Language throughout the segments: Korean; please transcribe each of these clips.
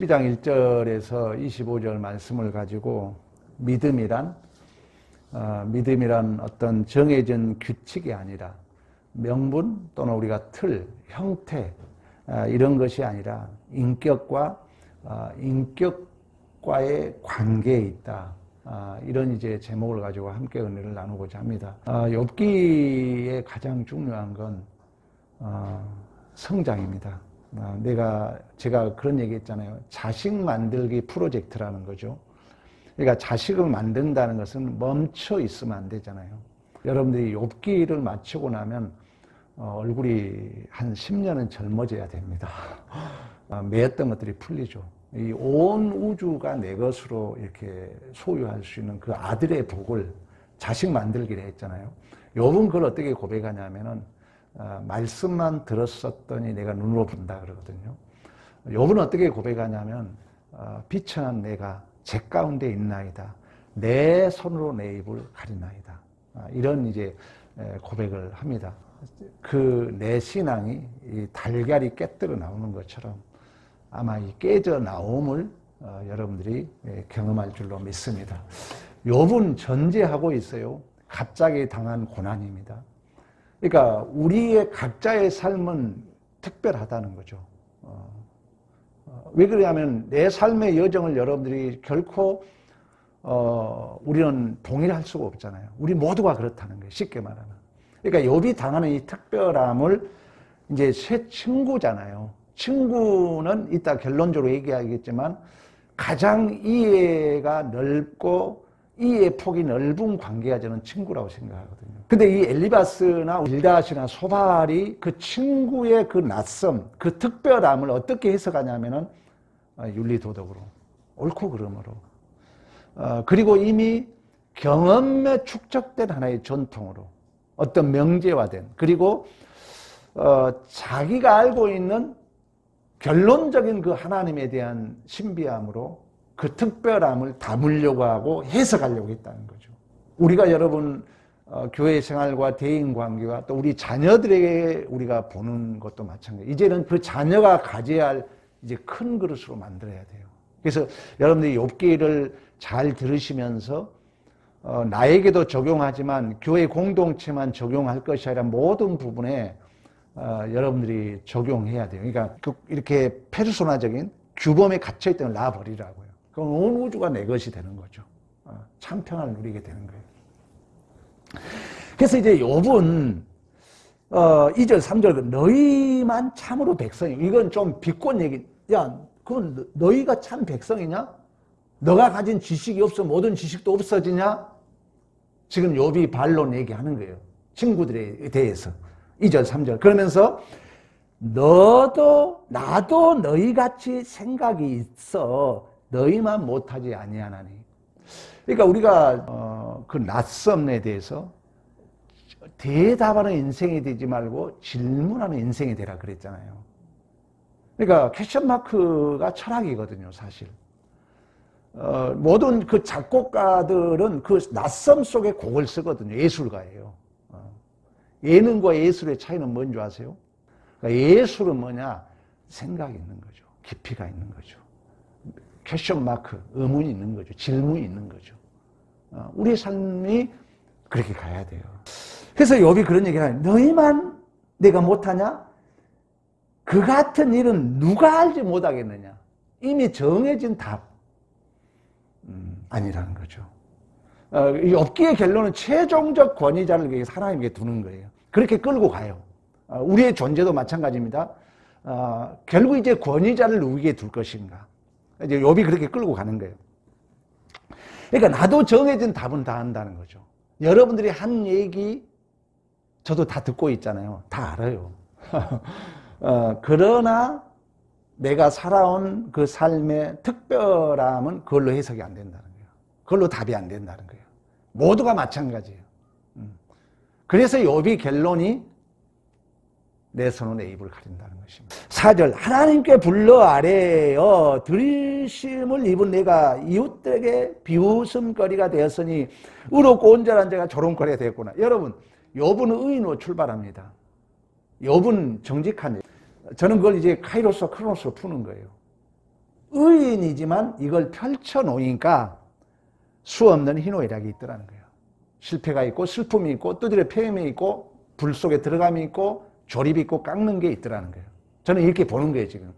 12장 1절에서 25절 말씀을 가지고 믿음이란 어떤 정해진 규칙이 아니라 명분 또는 우리가 틀, 형태 이런 것이 아니라 인격과의 관계에 있다. 이런 이제 제목을 가지고 함께 은혜를 나누고자 합니다. 욥기의 가장 중요한 건 성장입니다. 제가 그런 얘기 했잖아요. 자식 만들기 프로젝트라는 거죠. 그러니까 자식을 만든다는 것은 멈춰 있으면 안 되잖아요. 여러분들이 욥기를 마치고 나면 얼굴이 한 10년은 젊어져야 됩니다. 매였던 것들이 풀리죠. 이 온 우주가 내 것으로 이렇게 소유할 수 있는 그 아들의 복을 자식 만들기를 했잖아요. 욥은 그걸 어떻게 고백하냐면은 말씀만 들었었더니 내가 눈으로 본다 그러거든요. 욥은 어떻게 고백하냐면 비천한 내가 제 가운데 있나이다. 내 손으로 내 입을 가리나이다. 이런 이제 고백을 합니다. 그 내 신앙이 이 달걀이 깨뜨려 나오는 것처럼 아마 이 깨져 나옴을 여러분들이 경험할 줄로 믿습니다. 욥은 전제하고 있어요. 갑자기 당한 고난입니다. 그러니까 우리의 각자의 삶은 특별하다는 거죠. 왜 그러냐면 내 삶의 여정을 여러분들이 결코 우리는 동일할 수가 없잖아요. 우리 모두가 그렇다는 거예요. 쉽게 말하면. 그러니까 욥이 당하는 이 특별함을 이제 새 친구잖아요. 친구는 이따 결론적으로 얘기하겠지만 가장 이해가 넓고 이해의 폭이 넓은 관계가 저는 친구라고 생각하거든요. 근데 이 엘리바스나 빌닷이나 소발이 그 친구의 그 낯섦, 그 특별함을 어떻게 해석하냐면은 윤리도덕으로, 옳고 그름으로, 그리고 이미 경험에 축적된 하나의 전통으로, 어떤 명제화된, 그리고 자기가 알고 있는 결론적인 그 하나님에 대한 신비함으로 그 특별함을 담으려고 하고 해석하려고 했다는 거죠. 우리가 여러분 교회 생활과 대인 관계와 또 우리 자녀들에게 우리가 보는 것도 마찬가지. 이제는 그 자녀가 가져야 할 이제 큰 그릇으로 만들어야 돼요. 그래서 여러분들이 욥기를 잘 들으시면서 나에게도 적용하지만 교회 공동체만 적용할 것이 아니라 모든 부분에 여러분들이 적용해야 돼요. 그러니까 이렇게 페르소나적인 규범에 갇혀있던 걸 놔버리라고요. 그럼 온 우주가 내 것이 되는 거죠. 참 평안을 누리게 되는 거예요. 그래서 이제 욥은 2절 3절 너희만 참으로 백성이, 이건 좀 비꼰 얘기. 야, 그건 너희가 참 백성이냐? 너가 가진 지식이 없어 모든 지식도 없어지냐? 지금 욥이 반론 얘기하는 거예요. 친구들에 대해서. 2절 3절 그러면서 나도 너희같이 생각이 있어 너희만 못하지 아니하나니. 그러니까 우리가 그 낯섦에 대해서 대답하는 인생이 되지 말고 질문하는 인생이 되라 그랬잖아요. 그러니까 퀘스천 마크가 철학이거든요, 사실. 모든 그 작곡가들은 그 낯섦 속에 곡을 쓰거든요. 예술가예요. 예능과 예술의 차이는 뭔지 아세요? 그러니까 예술은 뭐냐? 생각이 있는 거죠. 깊이가 있는 거죠. 퀘스천 마크, 의문이 있는 거죠. 질문이 있는 거죠. 우리의 삶이 그렇게 가야 돼요. 그래서 욥이 그런 얘기를 하는 거예요. 너희만 내가 못하냐? 그 같은 일은 누가 알지 못하겠느냐? 이미 정해진 답 아니라는 거죠. 욥기의 결론은 최종적 권위자를 하나님께 두는 거예요. 그렇게 끌고 가요. 우리의 존재도 마찬가지입니다. 결국 이제 권위자를 누구에게 둘 것인가. 이제 욥이 그렇게 끌고 가는 거예요. 그러니까 나도 정해진 답은 다 한다는 거죠. 여러분들이 한 얘기 저도 다 듣고 있잖아요. 다 알아요. 그러나 내가 살아온 그 삶의 특별함은 그걸로 해석이 안 된다는 거예요. 그걸로 답이 안 된다는 거예요. 모두가 마찬가지예요. 그래서 욥이 결론이 내 손으로 내 입을 가린다는 것입니다. 4절 하나님께 불러 아뢰어 들으심을 입은 내가 이웃들에게 비웃음거리가 되었으니 의롭고 온전한 자가 조롱거리가 되었구나. 여러분, 욥은 의인으로 출발합니다. 욥은 정직한, 저는 그걸 이제 카이로스 크로노스로 푸는 거예요. 의인이지만 이걸 펼쳐놓으니까 수 없는 희노애락이 있더라는 거예요. 실패가 있고 슬픔이 있고 두드려 패임이 있고 불 속에 들어감이 있고 조립이 있고 깎는 게 있더라는 거예요. 저는 이렇게 보는 거예요 지금.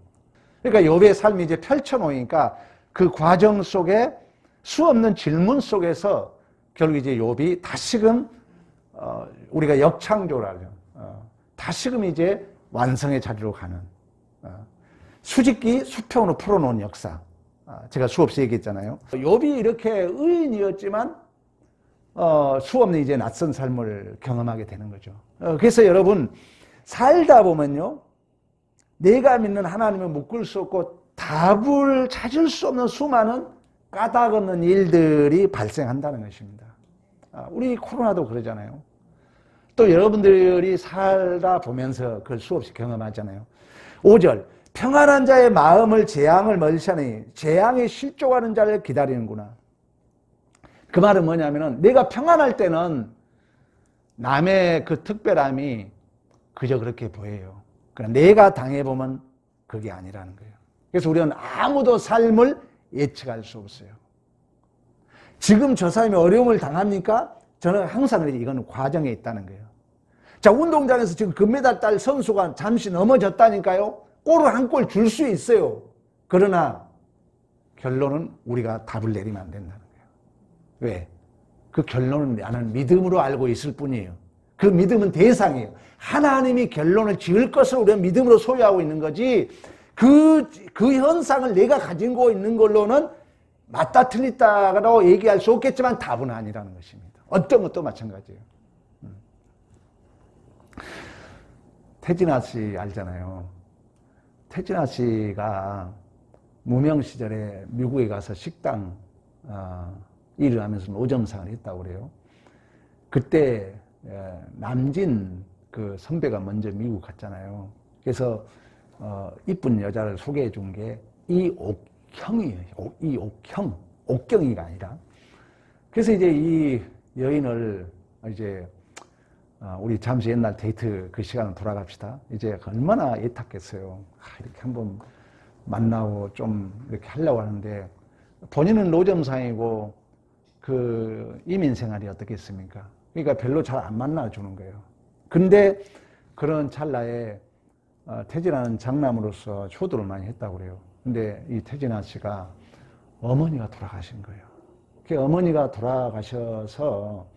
그러니까 욥의 삶이 이제 펼쳐놓으니까 그 과정 속에 수 없는 질문 속에서 결국 이제 욥이 다시금 우리가 역창조라죠. 다시금 이제 완성의 자리로 가는 수직기 수평으로 풀어놓은 역사. 제가 수없이 얘기했잖아요. 욥이 이렇게 의인이었지만 수없는 이제 낯선 삶을 경험하게 되는 거죠. 그래서 여러분 살다 보면요, 내가 믿는 하나님을 묶을 수 없고 답을 찾을 수 없는 수많은 까닭 없는 일들이 발생한다는 것입니다. 우리 코로나도 그러잖아요. 또 여러분들이 살다 보면서 그걸 수없이 경험하잖아요. 5절 평안한 자의 마음을 재앙을 멀시하니 재앙에 실족하는 자를 기다리는구나. 그 말은 뭐냐면은 내가 평안할 때는 남의 그 특별함이 그저 그렇게 보여요. 그러나 내가 당해보면 그게 아니라는 거예요. 그래서 우리는 아무도 삶을 예측할 수 없어요. 지금 저 사람이 어려움을 당합니까? 저는 항상 이건 과정에 있다는 거예요. 자, 운동장에서 지금 금메달 딸 선수가 잠시 넘어졌다니까요. 골을 한 골 줄 수 있어요. 그러나 결론은 우리가 답을 내리면 안 된다는 거예요. 왜? 그 결론은 나는 믿음으로 알고 있을 뿐이에요. 그 믿음은 대상이에요. 하나님이 결론을 지을 것을 우리가 믿음으로 소유하고 있는 거지, 그 현상을 내가 가지고 있는 걸로는 맞다 틀리다라고 얘기할 수 없겠지만 답은 아니라는 것입니다. 어떤 것도 마찬가지예요. 태진아 씨 알잖아요. 태진아 씨가 무명 시절에 미국에 가서 식당 일을 하면서 노점상을 했다고 그래요. 그때 남진 그 선배가 먼저 미국 갔잖아요. 그래서 이쁜 여자를 소개해 준 게 이옥형이에요. 이옥형, 옥경이가 아니라. 그래서 이제 이 여인을 이제 우리 잠시 옛날 데이트 그 시간으로 돌아갑시다. 이제 얼마나 애탔겠어요. 이렇게 한번 만나고 좀 이렇게 하려고 하는데 본인은 노점상이고 그 이민 생활이 어떻겠습니까? 그러니까 별로 잘 안 만나주는 거예요. 근데 그런 찰나에 태진아는 장남으로서 효도를 많이 했다고 그래요. 근데 이 태진아 씨가 어머니가 돌아가신 거예요. 그 어머니가 돌아가셔서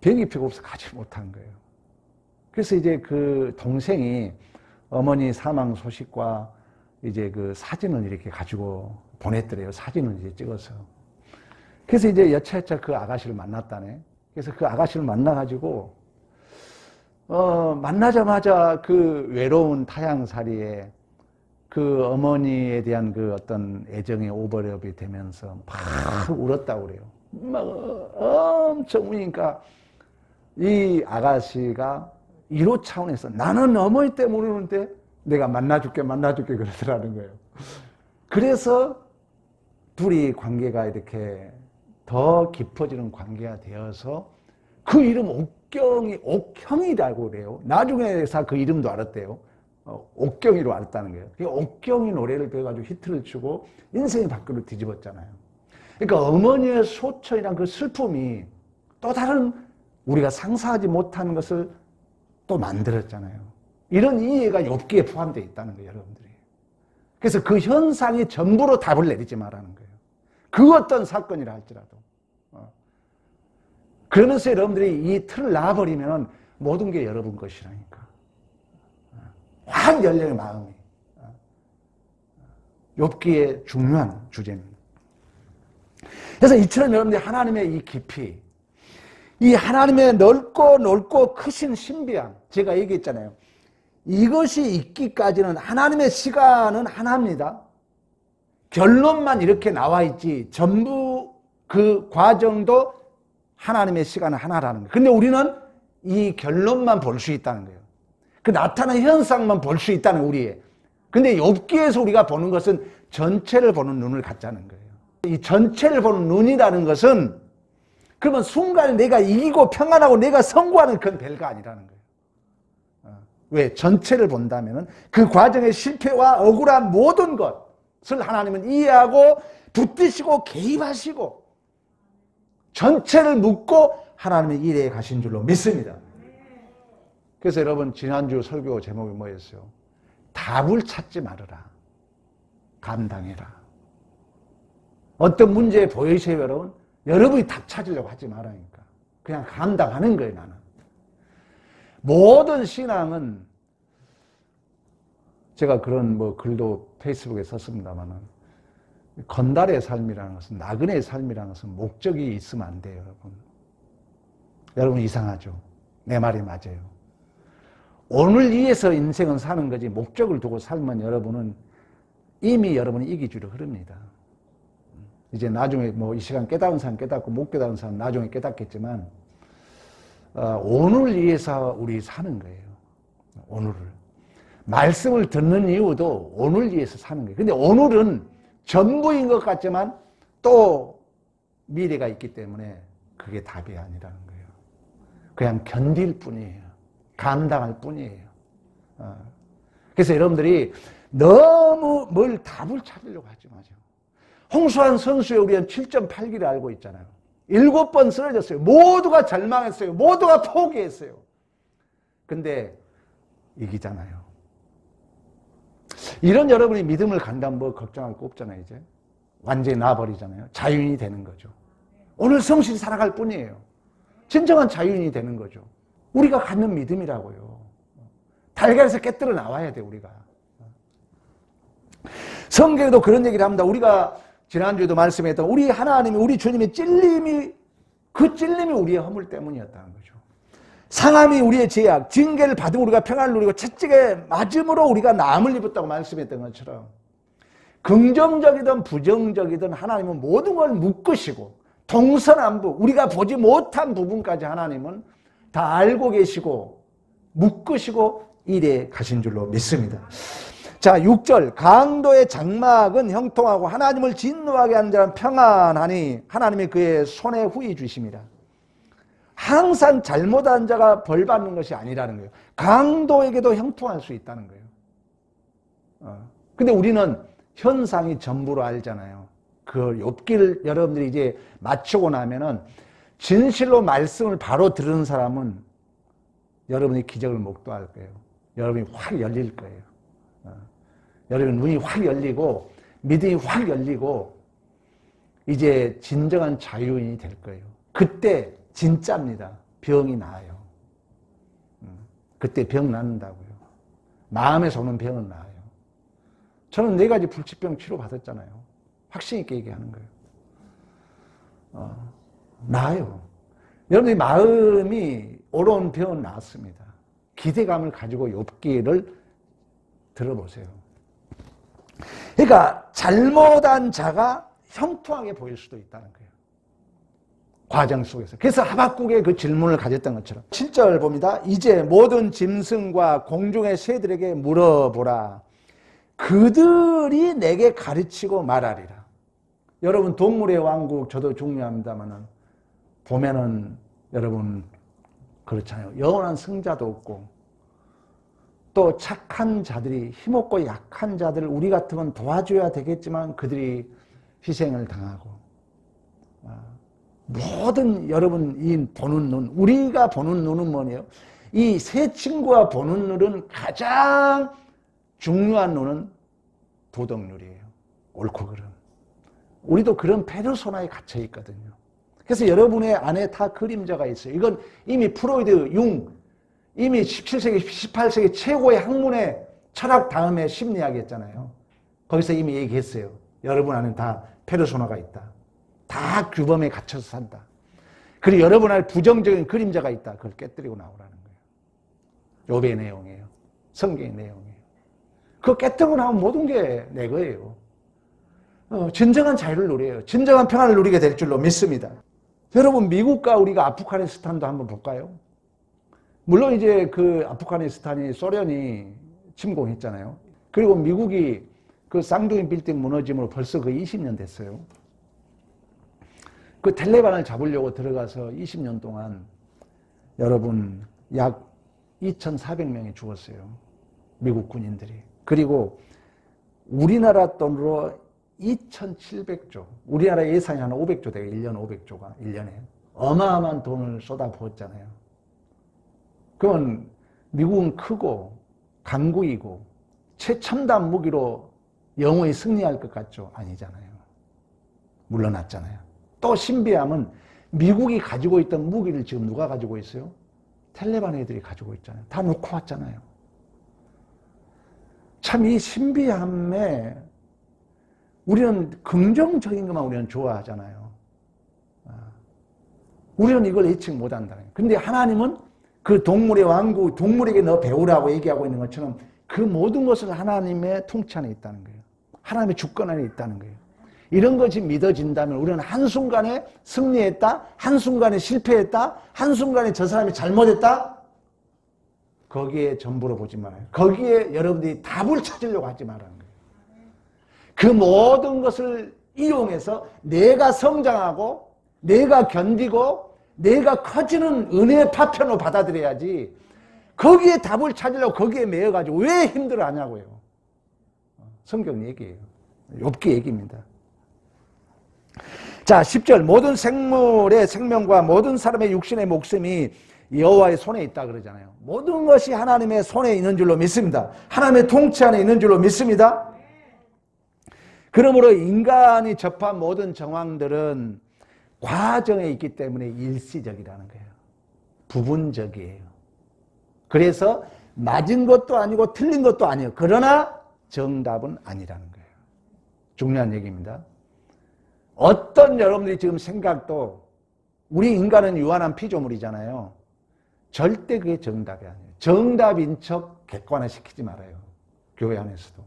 비행기표가 없어 가지 못한 거예요. 그래서 이제 그 동생이 어머니 사망 소식과 이제 그 사진을 이렇게 가지고 보냈더래요. 사진을 이제 찍어서. 그래서 이제 여차여차 그 아가씨를 만났다네. 그래서 그 아가씨를 만나가지고 만나자마자 그 외로운 타향살이에 그 어머니에 대한 그 어떤 애정의 오버랩이 되면서 막 울었다고 그래요. 막 엄청 우니까 이 아가씨가 1호 차원에서 나는 어머니 때문에 우는데 내가 만나줄게 그러더라는 거예요. 그래서 둘이 관계가 이렇게 더 깊어지는 관계가 되어서 그 이름 옥형이라고 그래요. 나중에서 그 이름도 알았대요. 옥경이로 알았다는 거예요. 옥경이 노래를 배워가지고 히트를 치고 인생의 밖으로 뒤집었잖아요. 그러니까 어머니의 소천이란 그 슬픔이 또 다른 우리가 상상하지 못하는 것을 또 만들었잖아요. 이런 이해가 욥기에 포함되어 있다는 거예요, 여러분들이. 그래서 그 현상이 전부로 답을 내리지 말라는 거예요. 그 어떤 사건이라 할지라도. 그러면서 여러분들이 이 틀을 놔버리면 모든 게 여러분 것이라니까. 확 열려요, 마음이. 욥기의 중요한 주제입니다. 그래서 이처럼 여러분들이 하나님의 이 깊이, 이 하나님의 넓고 크신 신비함, 제가 얘기했잖아요. 이것이 있기까지는 하나님의 시간은 하나입니다. 결론만 이렇게 나와 있지 전부 그 과정도 하나님의 시간은 하나라는 거예요. 근데 우리는 이 결론만 볼 수 있다는 거예요. 그 나타나는 현상만 볼 수 있다는 우리의. 근데 욥기에서 우리가 보는 것은 전체를 보는 눈을 갖자는 거예요. 이 전체를 보는 눈이라는 것은 그러면 순간에 내가 이기고 평안하고 내가 성공하는 그건 별거 아니라는 거예요. 왜? 전체를 본다면은 그 과정의 실패와 억울한 모든 것, 하나님은 이해하고 붙드시고 개입하시고 전체를 묻고 하나님의 일에 가신 줄로 믿습니다. 그래서 여러분 지난주 설교 제목이 뭐였어요? 답을 찾지 말아라. 감당해라. 어떤 문제에 보이세요 여러분? 여러분이 답 찾으려고 하지 말라니까. 그냥 감당하는 거예요 나는. 모든 신앙은 제가 그런 글도 페이스북에 썼습니다만은 건달의 삶이라는 것은 나그네의 삶이라는 것은 목적이 있으면 안 돼요 여러분. 여러분 이상하죠? 내 말이 맞아요. 오늘 위해서 인생은 사는 거지 목적을 두고 살면 여러분은 이미 여러분이 이기주로 흐릅니다. 이제 나중에 이 시간 깨달은 사람 깨닫고 못 깨달은 사람 나중에 깨닫겠지만 오늘 위해서 우리 사는 거예요. 오늘을. 말씀을 듣는 이유도 오늘 위해서 사는 거예요. 근데 오늘은 전부인 것 같지만 또 미래가 있기 때문에 그게 답이 아니라는 거예요. 그냥 견딜 뿐이에요. 감당할 뿐이에요. 그래서 여러분들이 너무 뭘 답을 찾으려고 하지 마세요. 홍수환 선수의 우리는 7.8기를 알고 있잖아요. 7번 쓰러졌어요. 모두가 절망했어요. 모두가 포기했어요. 근데 이기잖아요. 이런 여러분이 믿음을 간다면 걱정할 거 없잖아요. 이제 완전히 놔버리잖아요. 자유인이 되는 거죠. 오늘 성실히 살아갈 뿐이에요. 진정한 자유인이 되는 거죠. 우리가 갖는 믿음이라고요. 달걀에서 깨뜨려 나와야 돼 우리가. 성경에도 그런 얘기를 합니다. 우리가 지난주에도 말씀했던 우리 하나님이 우리 주님의 찔림이 우리의 허물 때문이었다는 거죠. 상함이 우리의 죄악, 징계를 받은 우리가 평안을 누리고 채찍에 맞음으로 우리가 나음을 입었다고 말씀했던 것처럼 긍정적이든 부정적이든 하나님은 모든 걸 묶으시고 동서남북 우리가 보지 못한 부분까지 하나님은 다 알고 계시고 묶으시고 일에 가신 줄로 믿습니다. 자, 6절 강도의 장막은 형통하고 하나님을 진노하게 하는 자는 평안하니 하나님이 그의 손에 후히 주심이라. 항상 잘못한 자가 벌 받는 것이 아니라는 거예요. 강도에게도 형통할 수 있다는 거예요. 근데 우리는 현상이 전부로 알잖아요. 그 욥기를 여러분들이 이제 맞추고 나면은 진실로 말씀을 바로 들은 사람은 여러분이 기적을 목도할 거예요. 여러분이 확 열릴 거예요. 여러분 눈이 확 열리고 믿음이 확 열리고 이제 진정한 자유인이 될 거예요. 그때 진짜입니다. 병이 나아요. 그때 병 낫는다고요. 마음에서 오는 병은 나아요. 저는 4가지 불치병 치료 받았잖아요. 확신 있게 얘기하는 거예요. 나아요. 여러분의 마음이 옳은 병은 나았습니다. 기대감을 가지고 욥기를 들어보세요. 그러니까 잘못한 자가 형통하게 보일 수도 있다는 거예요. 과정 속에서. 그래서 하박국의 그 질문을 가졌던 것처럼 7절 봅니다. 이제 모든 짐승과 공중의 새들에게 물어보라. 그들이 내게 가르치고 말하리라. 여러분 동물의 왕국 저도 중요합니다만 보면은 여러분 그렇잖아요. 영원한 승자도 없고 또 착한 자들이 힘없고 약한 자들을 우리 같으면 도와줘야 되겠지만 그들이 희생을 당하고 모든 여러분 이 보는 눈 우리가 보는 눈은 뭐예요? 이 새 친구가 보는 눈은 가장 중요한 눈은 도덕률이에요. 옳고 그름. 우리도 그런 페르소나에 갇혀 있거든요. 그래서 여러분의 안에 다 그림자가 있어요. 이건 이미 프로이드, 융 이미 17세기, 18세기 최고의 학문의 철학 다음에 심리학이 했잖아요. 거기서 이미 얘기했어요. 여러분 안에 다 페르소나가 있다. 다 규범에 갇혀서 산다. 그리고 여러분 안에 부정적인 그림자가 있다. 그걸 깨뜨리고 나오라는 거예요. 욥의 내용이에요. 성경의 내용이에요. 그거 깨뜨리고 나오면 모든 게 내 거예요. 진정한 자유를 누려요. 진정한 평안을 누리게 될 줄로 믿습니다. 여러분 미국과 우리가 아프가니스탄도 한번 볼까요? 물론 이제 그 아프가니스탄이 소련이 침공했잖아요. 그리고 미국이 그 쌍둥이 빌딩 무너짐으로 벌써 거의 20년 됐어요. 그 텔레반을 잡으려고 들어가서 20년 동안 여러분 약 2,400명이 죽었어요. 미국 군인들이. 그리고 우리나라 돈으로 2,700조. 우리나라 예산이 한 500조 돼요. 1년 500조가 1년에. 어마어마한 돈을 쏟아부었잖아요. 그건 미국은 크고 강국이고 최첨단 무기로 영원히 승리할 것 같죠? 아니잖아요. 물러났잖아요. 또 신비함은 미국이 가지고 있던 무기를 지금 누가 가지고 있어요? 텔레반 애들이 가지고 있잖아요. 다 놓고 왔잖아요. 참 이 신비함에 우리는 긍정적인 것만 우리는 좋아하잖아요. 우리는 이걸 예측 못한다는 거예요. 근데 하나님은 그 동물의 왕국, 동물에게 너 배우라고 얘기하고 있는 것처럼 그 모든 것을 하나님의 통치 안에 있다는 거예요. 하나님의 주권 안에 있다는 거예요. 이런 것이 믿어진다면 우리는 한순간에 승리했다, 한순간에 실패했다, 한순간에 저 사람이 잘못했다, 거기에 전부로 보지 말아요. 거기에 여러분들이 답을 찾으려고 하지 말라는 거예요. 그 모든 것을 이용해서 내가 성장하고 내가 견디고 내가 커지는 은혜의 파편으로 받아들여야지, 거기에 답을 찾으려고 거기에 매여가지고 왜 힘들어하냐고요. 성경 얘기예요. 욥기 얘기입니다. 자, 10절. 모든 생물의 생명과 모든 사람의 육신의 목숨이 여호와의 손에 있다 그러잖아요. 모든 것이 하나님의 손에 있는 줄로 믿습니다. 하나님의 통치 안에 있는 줄로 믿습니다. 그러므로 인간이 접한 모든 정황들은 과정에 있기 때문에 일시적이라는 거예요. 부분적이에요. 그래서 맞은 것도 아니고 틀린 것도 아니에요. 그러나 정답은 아니라는 거예요. 중요한 얘기입니다. 어떤 여러분들이 지금 생각도, 우리 인간은 유한한 피조물이잖아요. 절대 그게 정답이 아니에요. 정답인 척 객관화시키지 말아요. 교회 안에서도.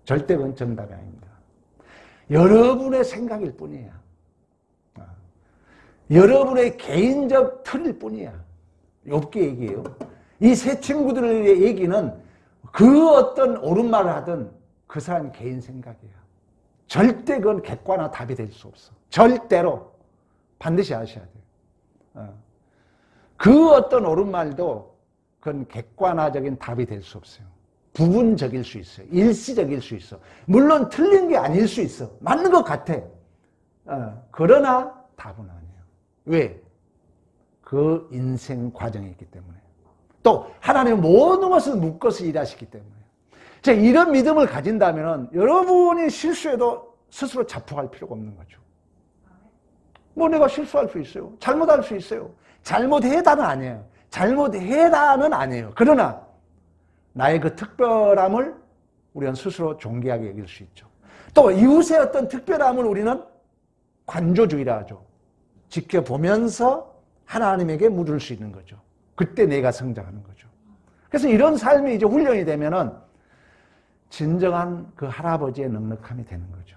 절대 그건 정답이 아닙니다. 여러분의 생각일 뿐이에요. 여러분의 개인적 틀일 뿐이야. 욥기 얘기예요. 이 세 친구들의 얘기는 그 어떤 옳은 말을 하든 그 사람 개인 생각이야. 절대 그건 객관화 답이 될 수 없어. 절대로. 반드시 아셔야 돼요. 그 어떤 옳은 말도 그건 객관화적인 답이 될 수 없어요. 부분적일 수 있어요. 일시적일 수 있어. 물론 틀린 게 아닐 수 있어. 맞는 것 같아. 그러나 답은 아니에요. 왜? 그 인생 과정이 있기 때문에. 또 하나님은 모든 것을 묶어서 일하시기 때문에. 자, 이런 믿음을 가진다면 여러분이 실수해도 스스로 자폭할 필요가 없는 거죠. 뭐 내가 실수할 수 있어요. 잘못할 수 있어요. 잘못해다는 아니에요. 잘못해다는 아니에요. 그러나 나의 그 특별함을 우리는 스스로 존귀하게 여길 수 있죠. 또 이웃의 어떤 특별함을 우리는 관조주의라 하죠. 지켜보면서 하나님에게 물을 수 있는 거죠. 그때 내가 성장하는 거죠. 그래서 이런 삶이 이제 훈련이 되면은 진정한 그 할아버지의 넉넉함이 되는 거죠.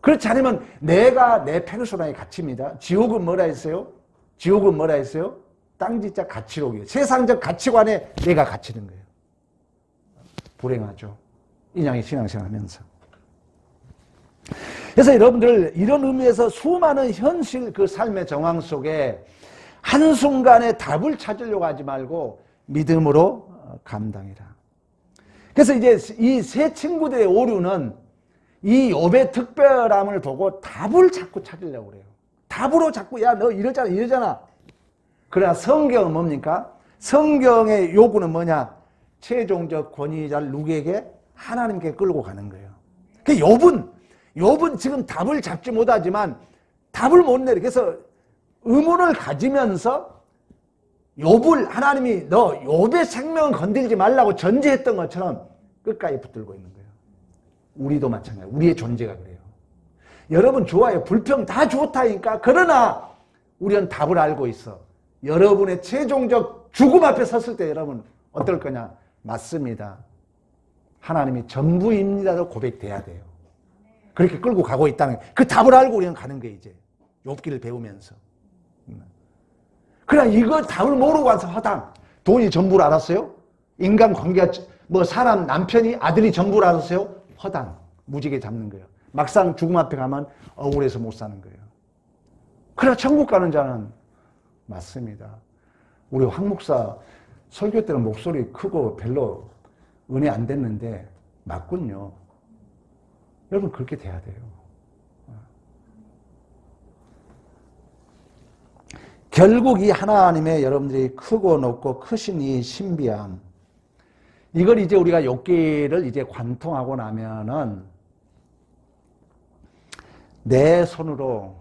그렇지 않으면 내가 내 페르소나의 가치입니다. 지옥은 뭐라 했어요? 지옥은 뭐라 했어요? 땅지자 가치록이에요. 세상적 가치관에 내가 갇히는 거예요. 불행하죠. 인양의 신앙생활 하면서. 그래서 여러분들 이런 의미에서 수많은 현실 그 삶의 정황 속에 한순간에 답을 찾으려고 하지 말고 믿음으로 감당해라. 그래서 이제 이 세 친구들의 오류는 이 욥의 특별함을 보고 답을 자꾸 찾으려고 그래요. 답으로 자꾸 야 너 이러잖아 이러잖아. 그러나 성경은 뭡니까? 성경의 요구는 뭐냐? 최종적 권위자를 누구에게? 하나님께 끌고 가는 거예요. 그 욥은 지금 답을 잡지 못하지만 답을 못 내려. 그래서 의문을 가지면서 욥을 하나님이 너 욥의 생명은 건들지 말라고 전제했던 것처럼 끝까지 붙들고 있는 거예요. 우리도 마찬가지예요. 우리의 존재가 그래요. 여러분 좋아요. 불평 다 좋다니까. 그러나 우리는 답을 알고 있어. 여러분의 최종적 죽음 앞에 섰을 때 여러분 어떨 거냐? 맞습니다. 하나님이 전부입니다도 고백돼야 돼요. 그렇게 끌고 가고 있다는 그 답을 알고 우리는 가는 거예요. 이제 욥기를 배우면서. 그러나 이거 답을 모르고 와서 허당. 돈이 전부를 알았어요? 인간관계가 뭐 사람 남편이 아들이 전부를 알았어요? 허당. 무지개 잡는 거예요. 막상 죽음 앞에 가면 억울해서 못 사는 거예요. 그러나 천국 가는 자는 맞습니다. 우리 황 목사 설교 때는 목소리 크고 별로 은혜 안 됐는데 맞군요. 여러분 그렇게 돼야 돼요. 결국 이 하나님의 여러분들이 크고 높고 크신 이 신비함, 이걸 이제 우리가 욥기를 이제 관통하고 나면은 내 손으로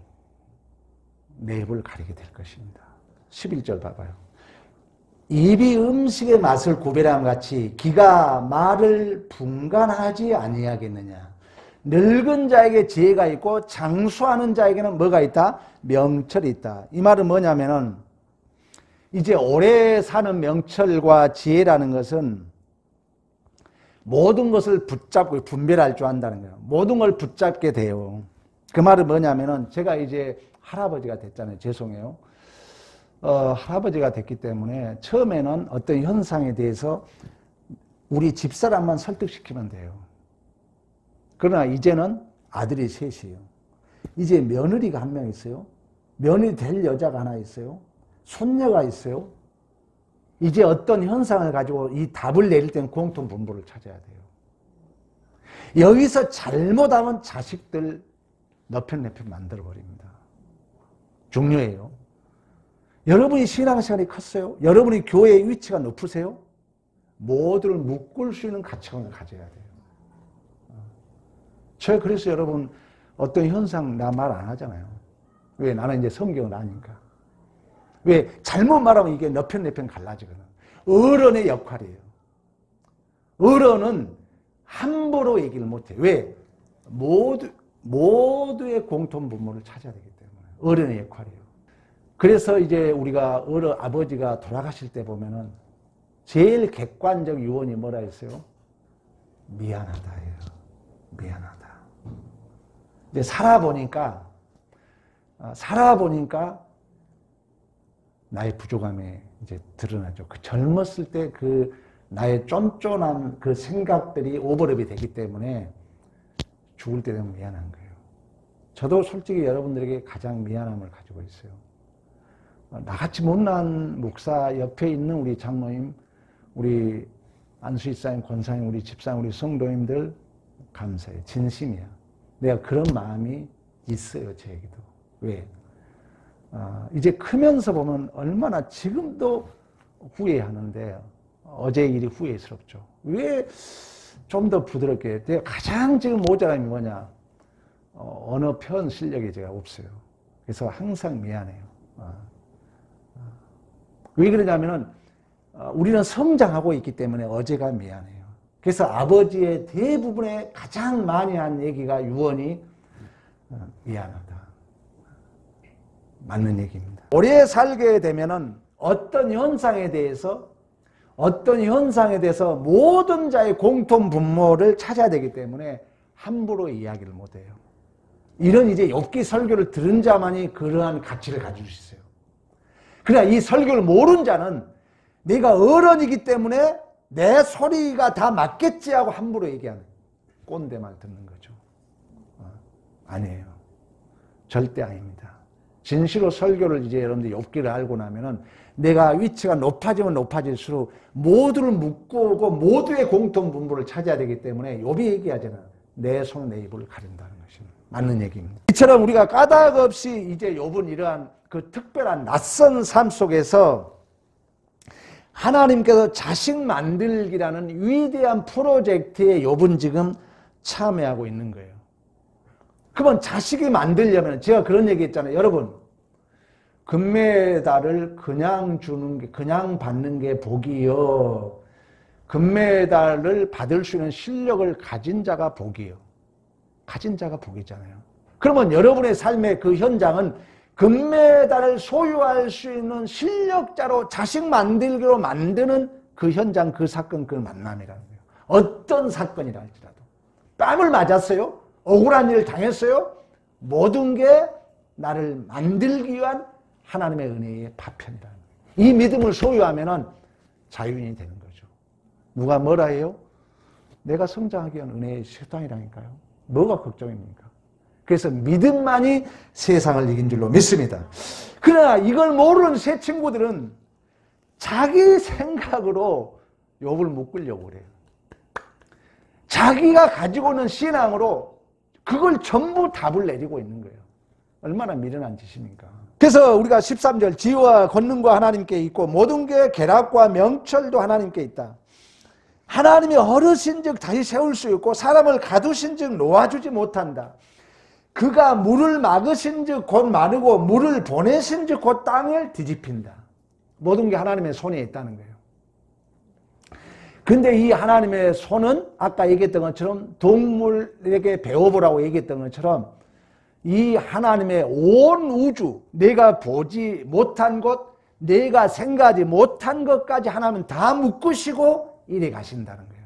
내 입을 가리게 될 것입니다. 11절 봐봐요. 입이 음식의 맛을 구별함 같이 기가 말을 분간하지 아니하겠느냐. 늙은 자에게 지혜가 있고 장수하는 자에게는 뭐가 있다? 명철이 있다. 이 말은 뭐냐면은 이제 오래 사는 명철과 지혜라는 것은 모든 것을 붙잡고 분별할 줄 안다는 거예요. 모든 걸 붙잡게 돼요. 그 말은 뭐냐면은 제가 이제 할아버지가 됐잖아요. 죄송해요. 할아버지가 됐기 때문에 처음에는 어떤 현상에 대해서 우리 집사람만 설득시키면 돼요. 그러나 이제는 아들이 셋이에요. 이제 며느리가 한 명 있어요. 며느리 될 여자가 하나 있어요. 손녀가 있어요. 이제 어떤 현상을 가지고 이 답을 내릴 때는 공통 분모를 찾아야 돼요. 여기서 잘못하면 자식들 너편내편 만들어버립니다. 중요해요. 여러분이 신앙생활이 컸어요? 여러분이 교회의 위치가 높으세요? 모두를 묶을 수 있는 가치관을 가져야 돼요. 제가 그래서 여러분 어떤 현상 나 말 안 하잖아요. 왜? 나는 이제 성경을 아니까. 왜? 잘못 말하면 이게 너편 내편 갈라지거든. 어른의 역할이에요. 어른은 함부로 얘기를 못해요. 왜? 모두의 공통 분모를 찾아야 되기 때문에. 어른의 역할이에요. 그래서 이제 우리가 아버지가 돌아가실 때 보면은 제일 객관적 유언이 뭐라 했어요? 미안하다예요. 미안하다. 이제 살아보니까 나의 부족함이 이제 드러나죠. 그 젊었을 때 그 나의 쫀쫀한 그 생각들이 오버랩이 되기 때문에 죽을 때 되면 미안한 거예요. 저도 솔직히 여러분들에게 가장 미안함을 가지고 있어요. 나같이 못난 목사 옆에 있는 우리 장로님, 우리 안수이사님, 권사님, 우리 집사님, 우리 성도님들 감사해요. 진심이야. 내가 그런 마음이 있어요. 제에게도. 왜? 이제 크면서 보면 얼마나 지금도 후회하는데 어제의 일이 후회스럽죠. 왜 좀 더 부드럽게. 내가 가장 지금 모자람이 뭐냐? 언어 표현 실력이 제가 없어요. 그래서 항상 미안해요. 왜 그러냐면은 우리는 성장하고 있기 때문에 어제가 미안해요. 그래서 아버지의 대부분의 가장 많이 한 얘기가 유언이 미안하다. 맞는 얘기입니다. 오래 살게 되면은 어떤 현상에 대해서 모든 자의 공통 분모를 찾아야 되기 때문에 함부로 이야기를 못해요. 이런 이제 욥기 설교를 들은 자만이 그러한 가치를 가질 수 있어요. 그러나 이 설교를 모르는 자는 내가 어른이기 때문에 내 소리가 다 맞겠지 하고 함부로 얘기하는 꼰대만 듣는 거죠. 아니에요. 절대 아닙니다. 진실로 설교를 이제 여러분들이 욥기를 알고 나면은 내가 위치가 높아지면 높아질수록 모두를 묶고 오고 모두의 공통 분모를 찾아야 되기 때문에 욥이 얘기하잖아요. 내 손은 내 입을 가린다는 것이 맞는 얘기입니다. 이처럼 우리가 까닭 없이 이제 욥은 이러한 그 특별한 낯선 삶 속에서 하나님께서 자식 만들기라는 위대한 프로젝트에 욥은 지금 참여하고 있는 거예요. 그러면 자식이 만들려면 제가 그런 얘기 했잖아요. 여러분, 금메달을 그냥 주는 게, 그냥 받는 게 복이요. 금메달을 받을 수 있는 실력을 가진 자가 복이요. 가진 자가 복이잖아요. 그러면 여러분의 삶의 그 현장은 금메달을 소유할 수 있는 실력자로 자식 만들기로 만드는 그 현장, 그 사건, 그 만남이라는 거예요. 어떤 사건이라 할지라도. 뺨을 맞았어요? 억울한 일을 당했어요? 모든 게 나를 만들기 위한 하나님의 은혜의 파편이라는 거예요. 이 믿음을 소유하면 자유인이 되는 거죠. 누가 뭐라 해요? 내가 성장하기 위한 은혜의 식당이라니까요. 뭐가 걱정입니까? 그래서 믿음만이 세상을 이긴 줄로 믿습니다. 그러나 이걸 모르는 새 친구들은 자기 생각으로 욥을 묶으려고 그래요. 자기가 가지고 있는 신앙으로 그걸 전부 답을 내리고 있는 거예요. 얼마나 미련한 짓입니까? 그래서 우리가 13절 지혜와 권능과 하나님께 있고 모든 게 계략과 명철도 하나님께 있다. 하나님이 어르신즉 다시 세울 수 있고 사람을 가두신즉 놓아주지 못한다. 그가 물을 막으신즉 곧 마르고 물을 보내신즉 곧 땅을 뒤집힌다. 모든 게 하나님의 손에 있다는 거예요. 근데 이 하나님의 손은 아까 얘기했던 것처럼 동물에게 배워보라고 얘기했던 것처럼 이 하나님의 온 우주, 내가 보지 못한 것, 내가 생각하지 못한 것까지 하나님은 다 묶으시고 이래 가신다는 거예요.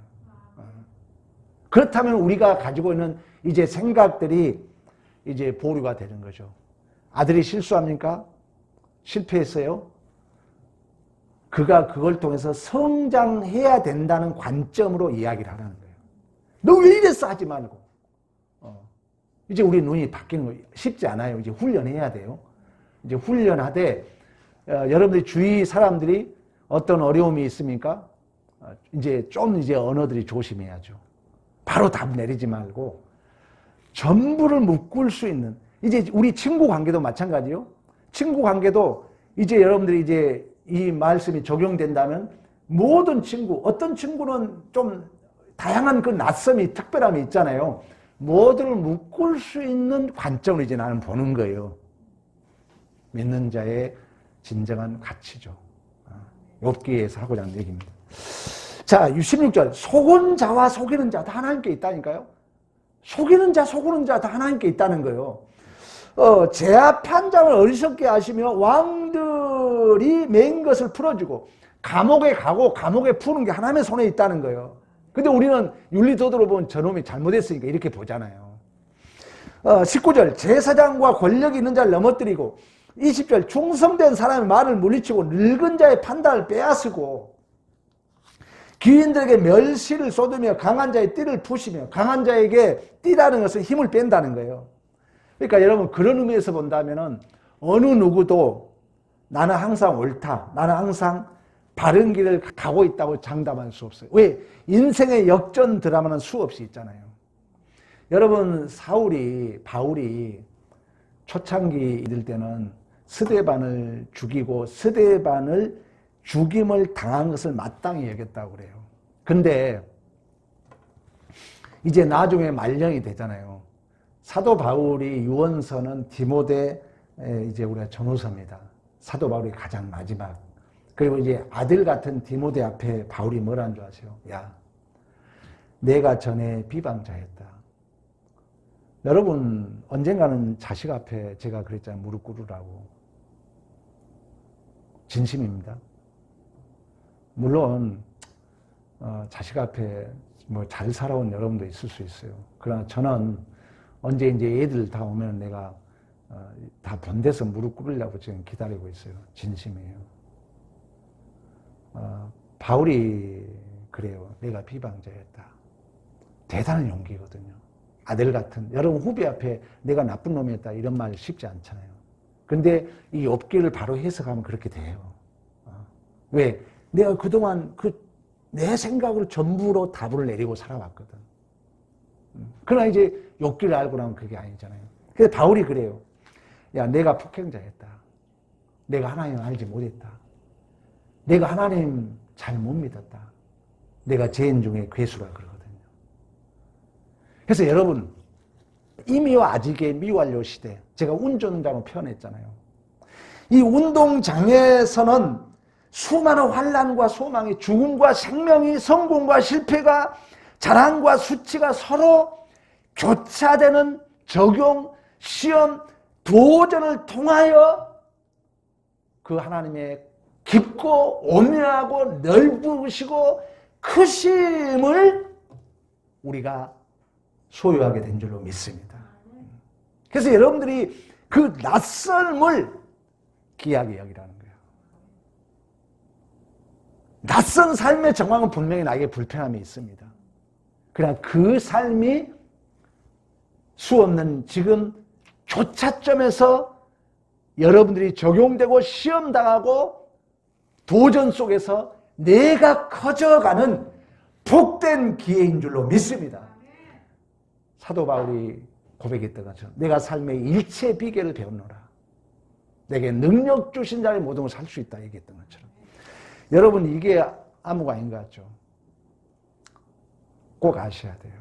그렇다면 우리가 가지고 있는 이제 생각들이 이제 보류가 되는 거죠. 아들이 실수합니까? 실패했어요? 그가 그걸 통해서 성장해야 된다는 관점으로 이야기를 하라는 거예요. 너 왜 이랬어? 하지 말고. 이제 우리 눈이 바뀌는 거 쉽지 않아요. 이제 훈련해야 돼요. 이제 훈련하되 여러분들이 주위 사람들이 어떤 어려움이 있습니까? 이제 좀 이제 언어들이 조심해야죠. 바로 답 내리지 말고 전부를 묶을 수 있는, 이제 우리 친구 관계도 마찬가지요. 친구 관계도 이제 여러분들이 이제 이 말씀이 적용된다면 모든 친구, 어떤 친구는 좀 다양한 그 낯섦이, 특별함이 있잖아요. 모두를 묶을 수 있는 관점으로 이제 나는 보는 거예요. 믿는 자의 진정한 가치죠. 욥기에서 하고자 하는 얘기입니다. 자, 16절. 속은 자와 속이는 자 다 하나님께 있다니까요. 속이는 자, 속이는 자 다 하나님께 있다는 거예요. 제압한 자를 어리석게 하시며 왕들이 맨 것을 풀어주고 감옥에 가고 감옥에 푸는 게 하나님의 손에 있다는 거예요. 근데 우리는 윤리도덕으로 보면 저놈이 잘못했으니까 이렇게 보잖아요. 19절 제사장과 권력이 있는 자를 넘어뜨리고 20절 충성된 사람의 말을 물리치고 늙은 자의 판단을 빼앗으고 귀인들에게 멸시를 쏟으며 강한 자의 띠를 푸시며, 강한 자에게 띠라는 것은 힘을 뺀다는 거예요. 그러니까 여러분 그런 의미에서 본다면은 어느 누구도 나는 항상 옳다, 나는 항상 바른 길을 가고 있다고 장담할 수 없어요. 왜? 인생의 역전 드라마는 수없이 있잖아요. 여러분 바울이 초창기 이럴 때는 스데반을 죽이고 스데반을 죽임을 당한 것을 마땅히 여겼다고 그래요. 근데 이제 나중에 말년이 되잖아요. 사도 바울이 유언서는 디모데, 이제 우리가 전후서입니다. 사도 바울이 가장 마지막. 그리고 이제 아들 같은 디모데 앞에 바울이 뭐라는 줄 아세요? 야, 내가 전에 비방자였다. 여러분 언젠가는 자식 앞에 제가 그랬잖아요. 무릎 꿇으라고. 진심입니다. 물론 자식 앞에 뭐 잘 살아온 여러분도 있을 수 있어요. 그러나 저는 언제 이제 애들 다 오면 내가 다 본데서 무릎 꿇으려고 지금 기다리고 있어요. 진심이에요. 바울이 그래요. 내가 비방자였다. 대단한 용기거든요. 아들 같은, 여러분 후배 앞에 내가 나쁜 놈이었다 이런 말 쉽지 않잖아요. 근데 이 욥기를 바로 해석하면 그렇게 돼요. 왜? 내가 그동안 내 생각을 전부로 답을 내리고 살아왔거든. 그러나 이제 욥기를 알고 나면 그게 아니잖아요. 그래서 바울이 그래요. 야, 내가 폭행자였다. 내가 하나님을 알지 못했다. 내가 하나님 잘 못 믿었다. 내가 죄인 중에 괴수라 그러거든요. 그래서 여러분, 이미와 아직의 미완료 시대, 제가 운전자로 표현했잖아요. 이 운동장에서는 수많은 환난과 소망이, 죽음과 생명이, 성공과 실패가, 자랑과 수치가 서로 교차되는 적용, 시험, 도전을 통하여 그 하나님의 깊고 오묘하고 넓으시고 크심을 우리가 소유하게 된 줄로 믿습니다. 그래서 여러분들이 그 낯설음을 귀하게 여기라는 거예요. 낯선 삶의 정황은 분명히 나에게 불편함이 있습니다. 그러나 그 삶이 수없는 지금 교차점에서 여러분들이 적용되고 시험당하고 도전 속에서 내가 커져가는 복된 기회인 줄로 믿습니다. 사도 바울이 고백했던 것처럼 내가 삶의 일체 비결을 배웠노라. 내게 능력 주신 자의 모든 걸 살 수 있다 얘기했던 것처럼. 여러분 이게 아무가 아닌 것 같죠? 꼭 아셔야 돼요.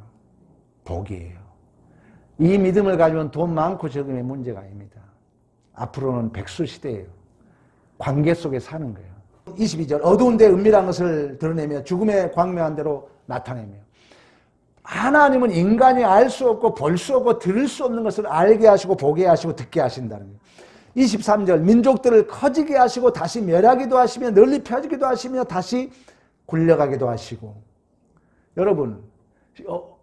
복이에요. 이 믿음을 가지면 돈 많고 적음의 문제가 아닙니다. 앞으로는 백수시대예요. 관계 속에 사는 거예요. 22절 어두운 데 은밀한 것을 드러내며 죽음의 광명한 대로 나타내며 하나님은 인간이 알 수 없고 볼 수 없고 들을 수 없는 것을 알게 하시고 보게 하시고 듣게 하신다는 거예요. 23절 민족들을 커지게 하시고 다시 멸하기도 하시며 널리 펴지기도 하시며 다시 굴려가기도 하시고. 여러분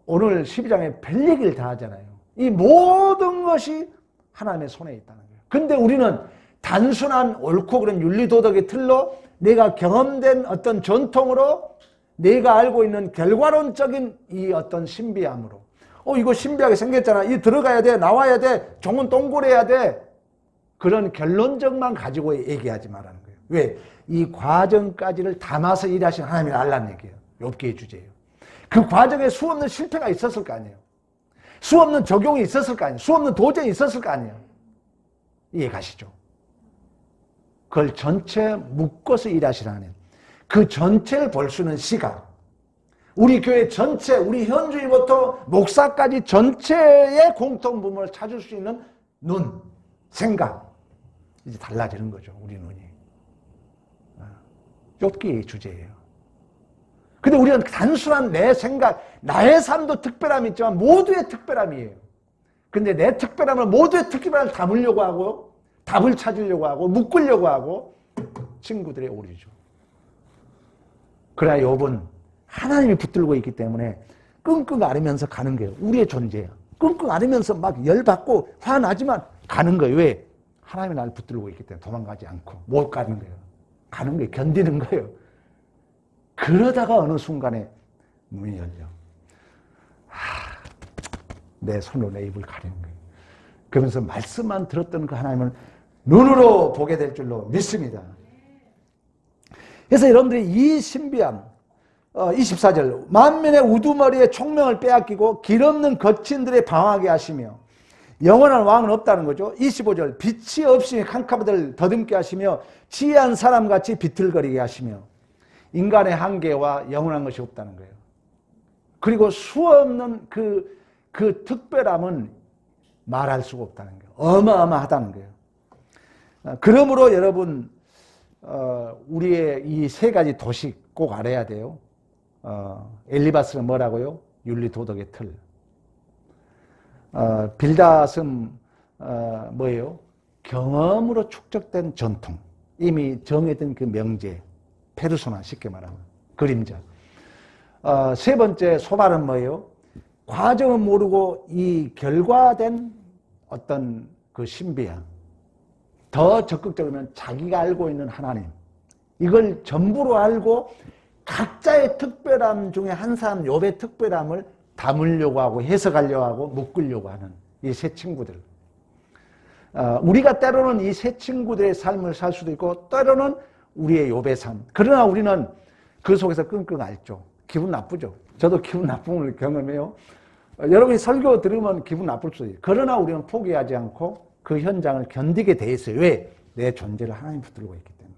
오늘 12장에 별 얘기를 다 하잖아요. 이 모든 것이 하나님의 손에 있다는 거예요. 근데 우리는 단순한 옳고 그른 윤리도덕의 틀로 내가 경험된 어떤 전통으로 내가 알고 있는 결과론적인 이 어떤 신비함으로 이거 신비하게 생겼잖아. 이 들어가야 돼. 나와야 돼. 종은 동굴해야 돼. 그런 결론적만 가지고 얘기하지 말라는 거예요. 왜? 이 과정까지를 담아서 일하신 하나님을 알라는 얘기예요. 욥기의 주제예요. 그 과정에 수없는 실패가 있었을 거 아니에요. 수없는 적용이 있었을 거 아니에요. 수없는 도전이 있었을 거 아니에요. 이해 가시죠? 그걸 전체 묶어서 일하시는 하나님. 그 전체를 볼 수 있는 시각. 우리 교회 전체, 우리 현주일부터 목사까지 전체의 공통 부분을 찾을 수 있는 눈, 생각. 이제 달라지는 거죠. 우리 눈이. 욥기의 주제예요. 근데 우리는 단순한 내 생각, 나의 삶도 특별함이 있지만 모두의 특별함이에요. 근데 내 특별함을 모두의 특별함을 담으려고 하고 답을 찾으려고 하고 묶으려고 하고 친구들의 오류죠. 그러나 욥은 하나님이 붙들고 있기 때문에 끙끙 앓으면서 가는 거예요. 우리의 존재예요. 끙끙 앓으면서 막 열받고 화나지만 가는 거예요. 왜? 하나님이 나를 붙들고 있기 때문에 도망가지 않고 못 가는 거예요. 가는 거예요. 견디는 거예요. 그러다가 어느 순간에 문이 열려. 내 손으로 내 입을 가리는 거예요. 그러면서 말씀만 들었던 그 하나님을 눈으로 보게 될 줄로 믿습니다. 그래서 여러분들이 이 신비함 24절 만민의 우두머리에 총명을 빼앗기고 길없는 거친들의 방황하게 하시며 영원한 왕은 없다는 거죠. 25절 빛이 없이 캄캄이들 더듬게 하시며 지혜한 사람같이 비틀거리게 하시며 인간의 한계와 영원한 것이 없다는 거예요. 그리고 수없는 그 특별함은 말할 수가 없다는 거예요. 어마어마하다는 거예요. 그러므로 여러분 우리의 이 세 가지 도식 꼭 알아야 돼요. 엘리바스는 뭐라고요? 윤리도덕의 틀. 빌닷은 뭐예요? 경험으로 축적된 전통. 이미 정해진 그 명제. 페르소나 쉽게 말하면 그림자. 세 번째 소발은 뭐예요? 과정은 모르고 이 결과된 어떤 그 신비함. 더 적극적으로는 자기가 알고 있는 하나님. 이걸 전부로 알고 각자의 특별함 중에 한 사람 욥의 특별함을 담으려고 하고 해석하려고 하고 묶으려고 하는 이 세 친구들. 우리가 때로는 이 세 친구들의 삶을 살 수도 있고 때로는 우리의 욥의 삶. 그러나 우리는 그 속에서 끙끙 앓죠. 기분 나쁘죠. 저도 기분 나쁨을 경험해요. 여러분이 설교 들으면 기분 나쁠 수도 있어요. 그러나 우리는 포기하지 않고 그 현장을 견디게 돼 있어요. 왜? 내 존재를 하나님 붙들고 있기 때문에.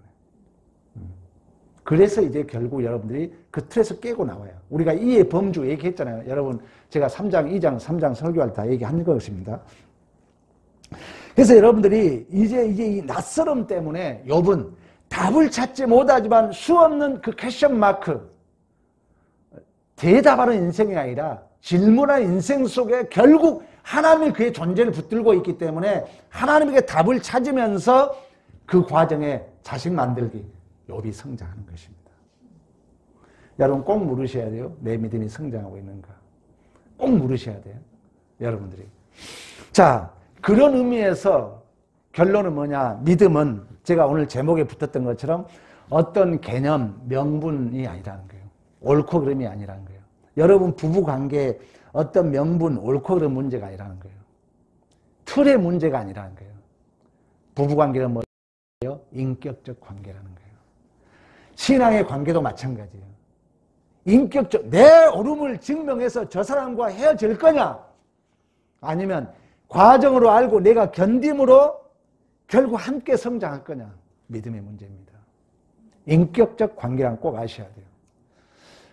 그래서 이제 결국 여러분들이 그 틀에서 깨고 나와요. 우리가 이의 범주 얘기했잖아요. 여러분 제가 3장, 2장, 3장 설교할 때 다 얘기한 것입니다. 그래서 여러분들이 이제 이 낯설음 때문에 욥은 답을 찾지 못하지만 수없는 그 퀘션 마크, 대답하는 인생이 아니라 질문하는 인생 속에 결국 하나님이 그의 존재를 붙들고 있기 때문에 하나님에게 답을 찾으면서 그 과정에 자식 만들기, 욥이 성장하는 것입니다. 여러분 꼭 물으셔야 돼요. 내 믿음이 성장하고 있는가. 꼭 물으셔야 돼요. 여러분들이. 자, 그런 의미에서 결론은 뭐냐. 믿음은 제가 오늘 제목에 붙었던 것처럼 어떤 개념, 명분이 아니라는 거예요. 옳고 그름이 아니라는 거예요. 여러분 부부관계에 어떤 명분, 옳고 그름 문제가 아니라는 거예요. 틀의 문제가 아니라는 거예요. 부부관계는 뭐예요? 인격적 관계라는 거예요. 신앙의 관계도 마찬가지예요. 인격적, 내 옳음을 증명해서 저 사람과 헤어질 거냐? 아니면 과정으로 알고 내가 견딤으로 결국 함께 성장할 거냐. 믿음의 문제입니다. 인격적 관계란 꼭 아셔야 돼요.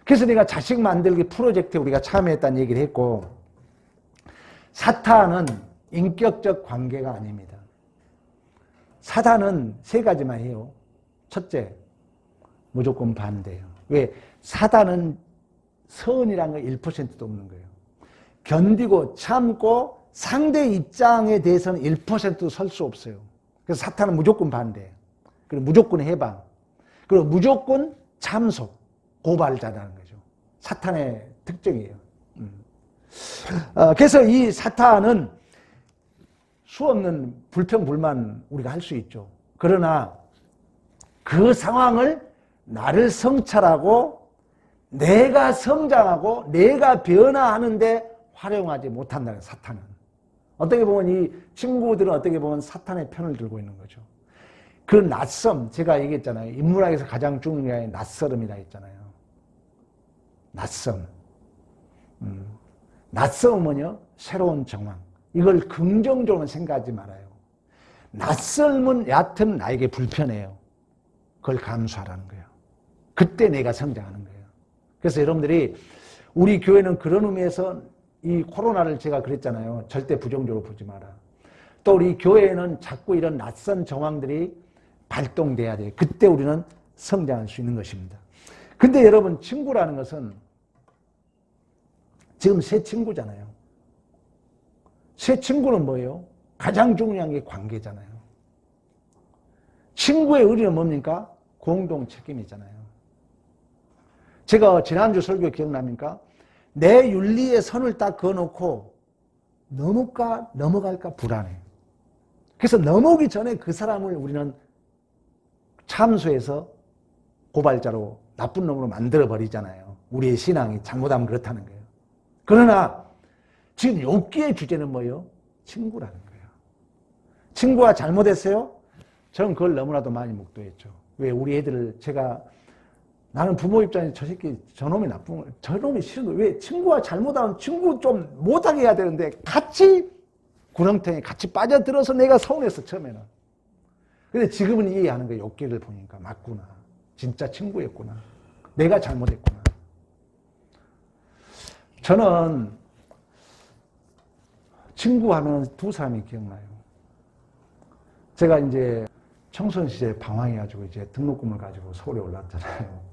그래서 내가 자식 만들기 프로젝트에 우리가 참여했다는 얘기를 했고, 사탄은 인격적 관계가 아닙니다. 사탄은 세 가지만 해요. 첫째, 무조건 반대예요. 왜? 사탄은 선이라는 거 1%도 없는 거예요. 견디고 참고 상대 입장에 대해서는 1%도 설 수 없어요. 그래서 사탄은 무조건 반대예요. 그리고 무조건 해방. 그리고 무조건 참속, 고발자라는 거죠. 사탄의 특징이에요. 그래서 이 사탄은 수없는 불평불만 우리가 할 수 있죠. 그러나 그 상황을 나를 성찰하고 내가 성장하고 내가 변화하는데 활용하지 못한다는 사탄은. 어떻게 보면 이 친구들은 어떻게 보면 사탄의 편을 들고 있는 거죠. 그 낯섦, 제가 얘기했잖아요. 인문학에서 가장 중요한 게 낯설음이라 했잖아요. 낯섦. 낯섦은요, 새로운 정황. 이걸 긍정적으로 생각하지 말아요. 낯설면 얕은 나에게 불편해요. 그걸 감수하라는 거예요. 그때 내가 성장하는 거예요. 그래서 여러분들이 우리 교회는 그런 의미에서 이 코로나를 제가 그랬잖아요. 절대 부정적으로 보지 마라. 또 우리 교회에는 자꾸 이런 낯선 정황들이 발동돼야 돼요. 그때 우리는 성장할 수 있는 것입니다. 근데 여러분, 친구라는 것은 지금 새 친구잖아요. 새 친구는 뭐예요? 가장 중요한 게 관계잖아요. 친구의 의리는 뭡니까? 공동 책임이잖아요. 제가 지난주 설교 기억납니까? 내 윤리의 선을 딱 그어놓고 넘을까 넘어갈까 불안해. 그래서 넘어오기 전에 그 사람을 우리는 참수해서 고발자로 나쁜 놈으로 만들어버리잖아요. 우리의 신앙이 잘못하면 그렇다는 거예요. 그러나 지금 욥기의 주제는 뭐예요? 친구라는 거예요. 친구가 잘못했어요? 저는 그걸 너무나도 많이 목도했죠. 왜? 우리 애들을 제가 나는 부모 입장에서 저 새끼 저놈이 나쁜 거예요. 저놈이 싫은 거예요. 왜? 친구가 잘못하면 친구 좀 못하게 해야 되는데 같이 구렁텅이에 같이 빠져들어서 내가 서운했어 처음에는. 근데 지금은 이해하는 거예요. 욥기를 보니까 맞구나. 진짜 친구였구나. 내가 잘못했구나. 저는 친구하면 두 사람이 기억나요. 제가 이제 청소년 시절에 방황해가지고 이제 등록금을 가지고 서울에 올랐잖아요.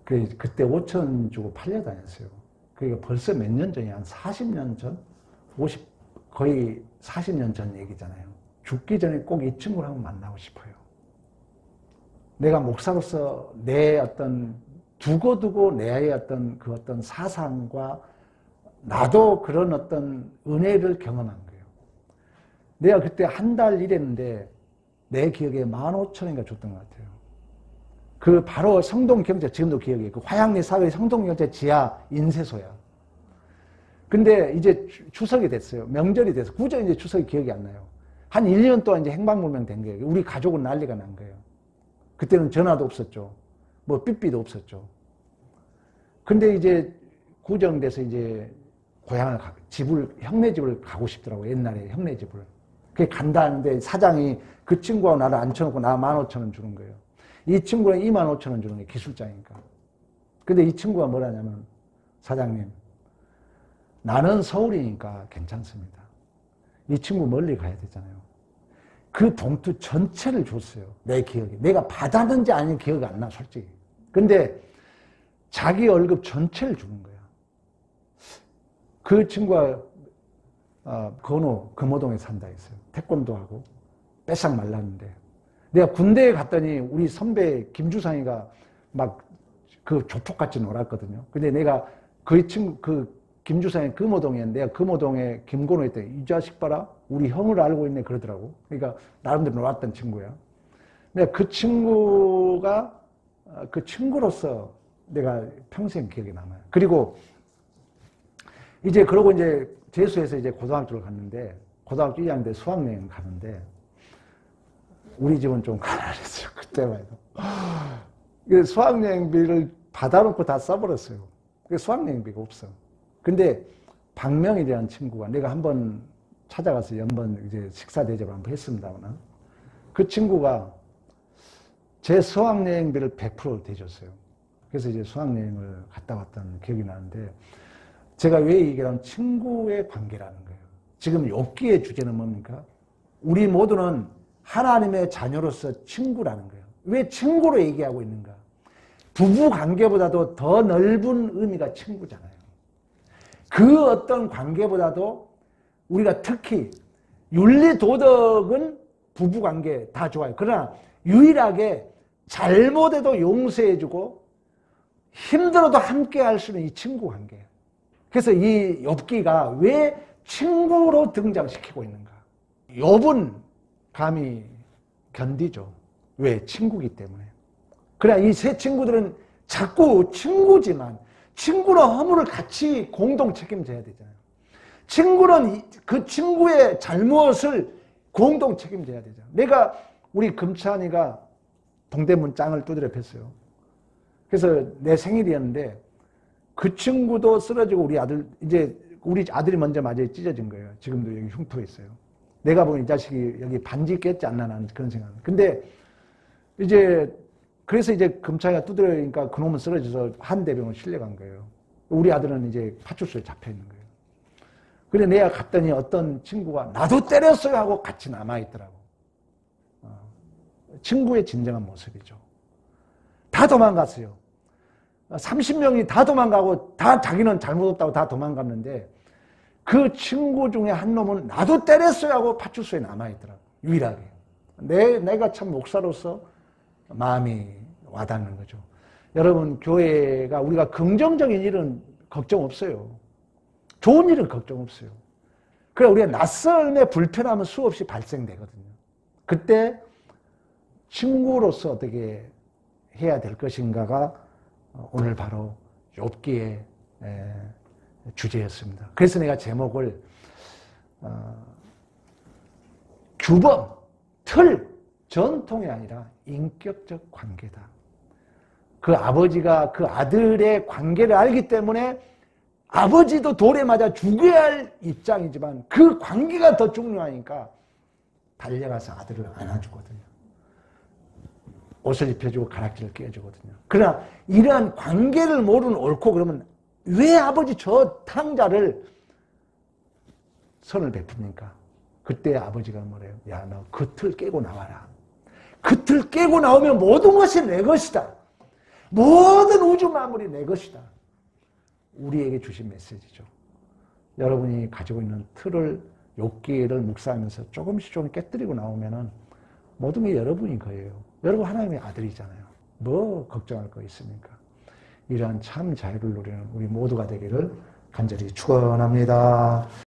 그때 5천 주고 팔려다녔어요. 그러니까 벌써 몇 년 전이 한 40년 전? 거의 40년 전 얘기잖아요. 죽기 전에 꼭 이 친구를 한번 만나고 싶어요. 내가 목사로서 내 어떤 두고두고 내의 어떤 그 어떤 사상과 나도 그런 어떤 은혜를 경험한 거예요. 내가 그때 한 달 일했는데 내 기억에 15,000원인가 줬던 것 같아요. 그 바로 성동경제, 지금도 기억해요. 그 화양리 사거리 성동경제 지하 인쇄소야. 근데 이제 추석이 됐어요. 명절이 돼서 구정 이제 추석이 기억이 안 나요. 한 1년 동안 이제 행방불명 된 거예요. 우리 가족은 난리가 난 거예요. 그때는 전화도 없었죠. 뭐 삐삐도 없었죠. 근데 이제 구정돼서 이제 고향을 형네 집을 가고 싶더라고요. 옛날에 형네 집을. 그게 간다 하는데 사장이 그 친구하고 나를 앉혀놓고 나 15,000원 주는 거예요. 이 친구는 25,000원 주는 거예요. 기술자니까. 근데 이 친구가 뭐라냐면, 사장님, 나는 서울이니까 괜찮습니다. 이 친구 멀리 가야 되잖아요. 그 봉투 전체를 줬어요. 내 기억에. 내가 받았는지 아닌지 기억이 안 나, 솔직히. 근데 자기 월급 전체를 주는 거야. 그 친구가 건호 금호동에 산다 했어요. 태권도 하고 빼싹 말랐는데 내가 군대에 갔더니 우리 선배 김주상이가 막 그 조폭같이 놀았거든요. 근데 내가 그 친구 그 김주상이 금호동이었는데 내가 금호동에 김건호 했더니 이 자식 봐라 우리 형을 알고 있네 그러더라고. 그러니까 나름대로 놀았던 친구야. 내가 그 친구가 그 친구로서 내가 평생 기억에 남아요. 그리고 이제 그러고 이제 재수해서 이제 고등학교를 갔는데 고등학교 2학년 때 수학여행 가는데 우리 집은 좀 가난했어요. 그때만 해도. 수학여행비를 받아놓고 다 써버렸어요. 수학여행비가 없어. 근데 박명일이라는 친구가 내가 한번 찾아가서 한번 이제 식사 대접을 한번 했습니다만 그 친구가 제 수학여행비를 100% 대줬어요. 그래서 이제 수학여행을 갔다 왔던 기억이 나는데 제가 왜 얘기하면 친구의 관계라는 거예요. 지금 욥기의 주제는 뭡니까? 우리 모두는 하나님의 자녀로서 친구라는 거예요. 왜 친구로 얘기하고 있는가? 부부 관계보다도 더 넓은 의미가 친구잖아요. 그 어떤 관계보다도 우리가 특히 윤리 도덕은 부부 관계 다 좋아요. 그러나 유일하게 잘못해도 용서해주고 힘들어도 함께 할 수 있는 이 친구 관계예요. 그래서 이 욥기가 왜 친구로 등장시키고 있는가? 욥은 감히 견디죠. 왜? 친구기 때문에. 그래, 이 세 친구들은 자꾸 친구지만 친구는 허물을 같이 공동 책임져야 되잖아요. 친구는 그 친구의 잘못을 공동 책임져야 되잖아요. 내가 우리 금찬이가 동대문 짱을 두드려 팼어요. 그래서 내 생일이었는데 그 친구도 쓰러지고 우리 아들이 먼저 맞아에 찢어진 거예요. 지금도 여기 흉터 있어요. 내가 보면 이 자식이 여기 반지 깼지 않나 하는 그런 생각. 근데 그래서 이제 금차이가 두드려니까 그놈은 쓰러져서 한 대병원 실려간 거예요. 우리 아들은 이제 파출소에 잡혀 있는 거예요. 그래 내가 갔더니 어떤 친구가 나도 때렸어요 하고 같이 남아있더라고. 친구의 진정한 모습이죠. 다 도망갔어요. 30명이 다 도망가고 다 자기는 잘못했다고 다 도망갔는데 그 친구 중에 한 놈은 나도 때렸어요 하고 파출소에 남아있더라고. 유일하게. 내가 참 목사로서 마음이 와닿는 거죠. 여러분 교회가 우리가 긍정적인 일은 걱정 없어요. 좋은 일은 걱정 없어요. 그래 우리가 낯설매 불편함은 수없이 발생되거든요. 그때 친구로서 어떻게 해야 될 것인가가 오늘 바로 욥기의 주제였습니다. 그래서 내가 제목을 규범, 틀, 전통이 아니라 인격적 관계다. 그 아버지가 그 아들의 관계를 알기 때문에 아버지도 돌에 맞아 죽여야 할 입장이지만 그 관계가 더 중요하니까 달려가서 아들을 안아주거든요. 옷을 입혀주고 가락지를 끼워주거든요. 그러나 이러한 관계를 모르는 옳고 그러면 왜 아버지 저 탕자를 선을 베풉니까? 그때 아버지가 뭐래요? 야, 너 그 틀 깨고 나와라. 그 틀 깨고 나오면 모든 것이 내 것이다. 모든 우주 만물이 내 것이다. 우리에게 주신 메시지죠. 여러분이 가지고 있는 틀을 욥기를 묵상하면서 조금씩 깨뜨리고 나오면은 모든 게 여러분인 거예요. 여러분 하나님의 아들이잖아요. 뭐 걱정할 거 있습니까? 이러한 참 자유를 누리는 우리 모두가 되기를 간절히 축원합니다.